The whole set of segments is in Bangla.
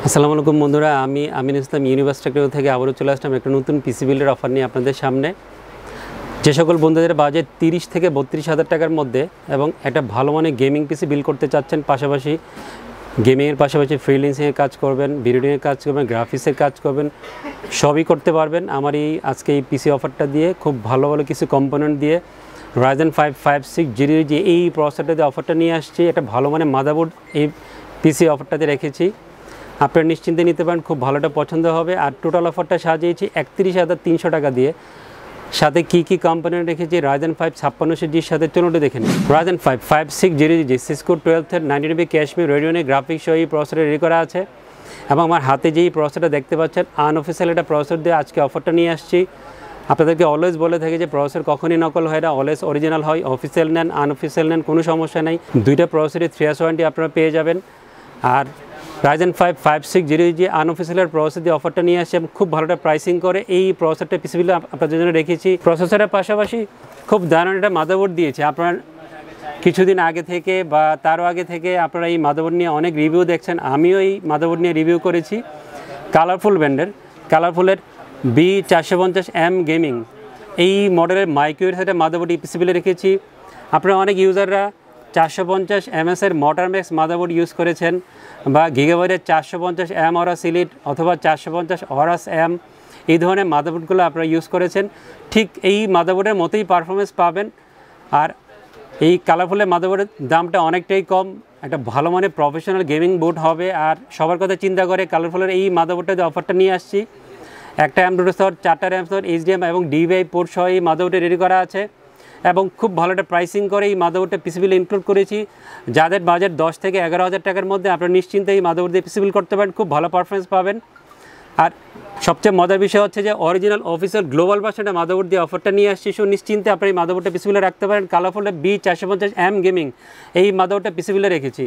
আসসালামু আলাইকুম বন্ধুরা, আমি আমিন ইসলাম ইউনিভার্সিটি টেকনোলজি থেকে আবারও চলে আসলাম একটা নতুন পিসি বিল্ডের অফার নিয়ে আপনাদের সামনে। যে সকল বন্ধুদের বাজেট 30 থেকে 32,000 টাকার মধ্যে এবং একটা ভালো মানের গেমিং পিসি বিল্ড করতে চাচ্ছেন, পাশাপাশি গেমিংয়ের পাশাপাশি ফ্রিল্যান্সিংয়ের কাজ করবেন, ভিডিওর কাজ করবেন, গ্রাফিক্সের কাজ করবেন, সবই করতে পারবেন। আমার আজকে এই পিসি অফারটা দিয়ে খুব ভালো ভালো কিছু কম্পোনেন্ট দিয়ে Ryzen 5 5600 যে এই প্রসেসরটা দিয়ে অফারটা নিয়ে আসছি। একটা ভালো মানের মাদারবোর্ড এই পিসি অফারটাতে রেখেছি, আপনারা নিশ্চিন্তে নিতে পারেন, খুব ভালোটা পছন্দ হবে। আর টোটাল অফারটা সাজিয়েছি 31,300 টাকা দিয়ে। সাথে কী কী কম্পোনেন্ট রেখেছি Ryzen 5 5600Gর সাথে, চলুন দেখেন। Ryzen 5 5600G সিসকো 12 99 ক্যাশমির রেডিওনের গ্রাফিক্স সহ এই প্রসেসর রেডি করা আছে। এবং আমার হাতে যেই প্রসেসরটা দেখতে পাচ্ছেন, আনঅফিসিয়াল একটা প্রসেসর দিয়ে আজকে অফারটা নিয়ে আসছি। আপনাদেরকে অলওয়েজ বলে থাকি যে প্রসেসর কখনই নকল হয় না, অলওয়েজ অরিজিনাল হয়। অফিসিয়াল নেন, আনঅফিসিয়াল নেন, কোনো সমস্যা নেই। দুইটা প্রসেসরই 3 ইয়ার্স ওয়ারেন্টি আপনারা পেয়ে যাবেন। আর Ryzen 5 5600G আনঅফিসিয়াল প্রসেসর দিয়ে অফারটা নিয়ে আসছে এবং খুব ভালোটা প্রাইসিং করে এই প্রসেসরটা পিসিবিলে আপনাদের জন্য রেখেছি। প্রসেসরের পাশাপাশি খুব দারুণ একটা মাদারবোর্ড দিয়েছে। আপনার কিছুদিন আগে থেকে বা তারও আগে থেকে আপনারা এই মাদারবোর্ড নিয়ে অনেক রিভিউ দেখছেন, আমিও এই মাদারবোর্ড নিয়ে রিভিউ করেছি। কালারফুল ব্র্যান্ডের, কালারফুলের B450M গেমিং এই মডেলের মাইক্রোর সাথে মাদারবোর্ড এই পিসিবিলে রেখেছি। আপনারা অনেক ইউজাররা 450 মোটারম্যাক্স মাদারবোর্ড ইউজ করেছেন বা গিগাবাইটের 450M অরাস ইলিট অথবা 450 অরাস M, এই ধরনের মাদারবোর্ডগুলো আপনারা ইউজ করেছেন। ঠিক এই মাদারবোর্ডের মতোই পারফরমেন্স পাবেন। আর এই কালারফুলের মাদারবোর্ডের দামটা অনেকটাই কম, একটা ভালো মানের প্রফেশনাল গেমিং বোর্ড হবে। আর সবার কথা চিন্তা করে কালারফুলের এই মাদারবোর্ডটা যে অফারটা নিয়ে আসছি, একটা RAM প্রসেসর, 4টা RAM স্লট, HDMI এবং DVI পোর্ট সহ এই মাদারবোর্ডে রেডি করা আছে এবং খুব ভালো একটা প্রাইসিং করে এই মাদারবোর্ডটা পিসিবিলে ইনক্লুড করেছি। যাদের বাজেট 10 থেকে 11,000 টাকার মধ্যে, আপনারা নিশ্চিন্তে এই মাদারবোর্ড দিয়ে পিসিবিল করতে পারেন, খুব ভালো পারফরমেন্স পাবেন। আর সবচেয়ে মজার বিষয় হচ্ছে যে অরিজিনাল অফিসিয়াল গ্লোবাল ভার্সনটা মাদারবোর্ড দিয়ে অফারটা নিয়ে আসছি। নিশ্চিন্তে আপনারা এই মাদারবোর্ডটা পিসিবিলে রাখতে পারেন। কালারফুলের B450M গেমিং এই মাদারবোর্ডটা পিসিবিলে রেখেছি।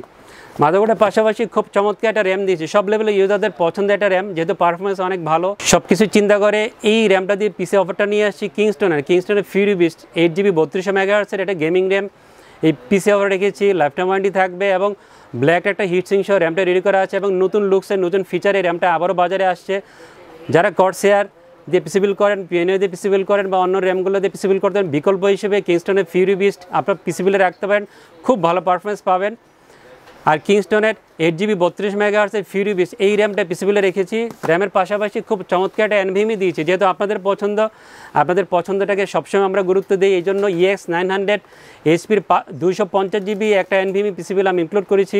মাদারবোর্ডের পাশাপাশি খুব চমৎকার একটা র্যাম দিয়েছি, সব লেভেলের ইউজারদের পছন্দের একটা র্যাম, যেহেতু পারফরমেন্স অনেক ভালো। সব কিছু চিন্তা করে এই র্যামটা দিয়ে পিসি অফারটা নিয়ে আসছি। কিংস্টনের ফিউরি বিস্ট 8GB 3200 মেগাহার্টজের একটা গেমিং র্যাম এই পিসি অফার রেখেছি। লাইফটাইম ওয়ারেন্টি থাকবে এবং ব্ল্যাক একটা হিটসিং সহ র্যামটা রেডি করা আছে এবং নতুন লুকসের নতুন ফিচারে র্যামটা আবারও বাজারে আসছে। যারা কর্সেয়ার দিয়ে পিসিবিল করেন, পিএনএ দিয়ে পিসিবিল করেন বা অন্য র্যামগুলো দিয়ে পিসিবিল করতেন, বিকল্প হিসেবে কিংস্টনের ফিউরি বিস্ট আপনার পিসিবিলে রাখতে পারেন, খুব ভালো পারফরমেন্স পাবেন। আর কিংস্টনের 8GB 32 মেগাহার্টজের ফিউরি বিস্ট এই র্যামটা পিসিবিলে রেখেছি। র্যামের পাশাপাশি খুব চমৎকার একটা NVMe দিয়েছি, যেহেতু আপনাদের পছন্দটাকে সবসময় আমরা গুরুত্ব দিই। এই জন্য EX 900 HPর 250GB একটা NVMe পিসিবিল আমি ইনক্লুড করেছি।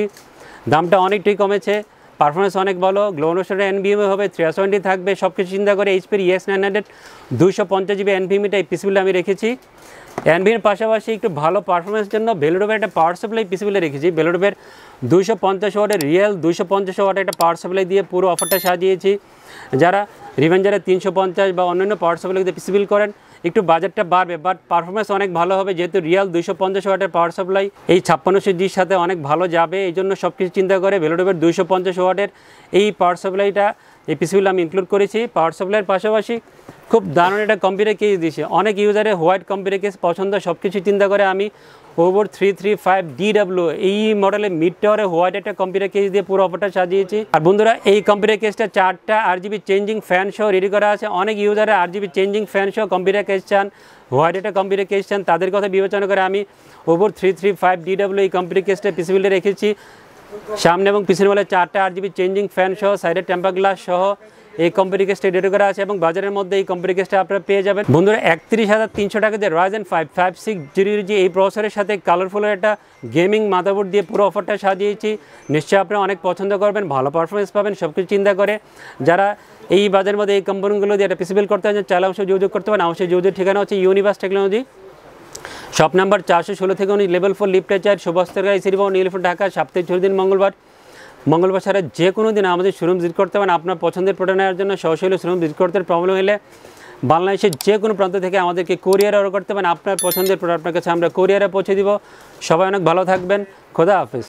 দামটা অনেকটাই কমেছে, পারফরমেন্স অনেক ভালো। গ্লোনোসের NVMe হবে, 3 ইয়ার্স ওয়ারেন্টি থাকবে। সব কিছু চিন্তা করে HPর EX 900 250GB NVMeটা এই পিসিবিলে আমি রেখেছি। NVMeর পাশাপাশি একটু ভালো পারফরমেন্সের জন্য ভেলোডোভের একটা পাওয়ার সাপ্লাই পিসিবিলে রেখেছি। ভেলোডোভের 250 ওয়াটের রিয়েল 250 ওয়াটের একটা পাওয়ার সাপ্লাই দিয়ে পুরো অফারটা সাজিয়েছি। যারা রিভেঞ্জারের 350 বা অন্যান্য পাওয়ার সাপ্লাই দিয়ে পিসিবিল করেন, একটু বাজেটটা বাড়বে, বাট পারফরমেন্স অনেক ভালো হবে, যেহেতু রিয়েল 250 ওয়াটের পাওয়ার সাপ্লাই এই 5600Gর সাথে অনেক ভালো যাবে। এই জন্য সব কিছু চিন্তা করে ভেলোডোভের 250 ওয়াটের এই পাওয়ার সাপ্লাইটা এই পিসিবিল আমি ইনক্লুড করেছি। পাওয়ার সাপ্লাইয়ের পাশাপাশি খুব দারুণ একটা কম্পিউটার কেস দিয়েছে। অনেক ইউজারের হোয়াইট কম্পিউটার কেস পছন্দ, সব কিছু চিন্তা করে আমি ওভার 335DW এই মডেলের মিড টাওয়ারে হোয়াইট একটা কম্পিউটার কেস দিয়ে পুরো অফারটা সাজিয়েছি। আর বন্ধুরা, এই কম্পিউটার কেসটা 4টা RGB চেঞ্জিং ফ্যান সহ রেডি করা আছে। অনেক ইউজারে RGB চেঞ্জিং ফ্যান সহ কম্পিউটার কেস চান, হোয়াইট একটা কম্পিউটার কেস চান, তাদের কথা বিবেচনা করে আমি ওভার 335DW এই কম্পিউটার কেসটা পিসিবিলে রেখেছি। সামনে এবং পিছনে বলে 4টা RGB চেঞ্জিং ফ্যান সহ সাইডে টেম্পার গ্লাস সহ এই কম্পিউটার কেসটা রেডি করা আছে এবং বাজারের মধ্যে এই কম্পিউটার কেসটা আপনারা পেয়ে যাবেন। বন্ধুরা, 31,300 টাকা দিয়ে Ryzen 5 5600G এই প্রসেসরের সাথে কালারফুলের একটা গেমিং মাদারবোর্ড দিয়ে পুরো অফারটা সাজিয়েছি। নিশ্চয়ই আপনারা অনেক পছন্দ করবেন, ভালো পারফরমেন্স পাবেন। সব কিছু চিন্তা করে যারা এই বাজারের মধ্যে এই কোম্পানিগুলো দিয়ে একটা পিসিবিল করতে চান, চাইলে অবশ্যই যোগাযোগ করতে পারেন। অবশ্যই যোগাযোগের ঠিকানা হচ্ছে ইউনিভার্স টেকনোলজি, শপ নাম্বার 416 থেকে 19, লেভেল 4, লিফটে 4, সুভাষতরগাঁই, সিরিবাউন্ড, নীলফুট, ঢাকা। সপ্তাহে 6 দিন মঙ্গলবার ছাড়া যে কোনো দিন আমাদের শোরুম ভিজিট করতে পারেন। আপনার পছন্দের প্রোডাক্ট নেওয়ার জন্য সরাসরি শোরুম ভিজিট করতে প্রবলেম হলে বাংলাদেশের যে কোনো প্রান্ত থেকে আমাদেরকে কোরিয়ারে অর্ডার করতে পারেন। আপনার পছন্দের প্রোডাক্ট আপনার কাছে আমরা কোরিয়ারে পৌঁছে দিব। সবাই অনেক ভালো থাকবেন, খোদা হাফেজ।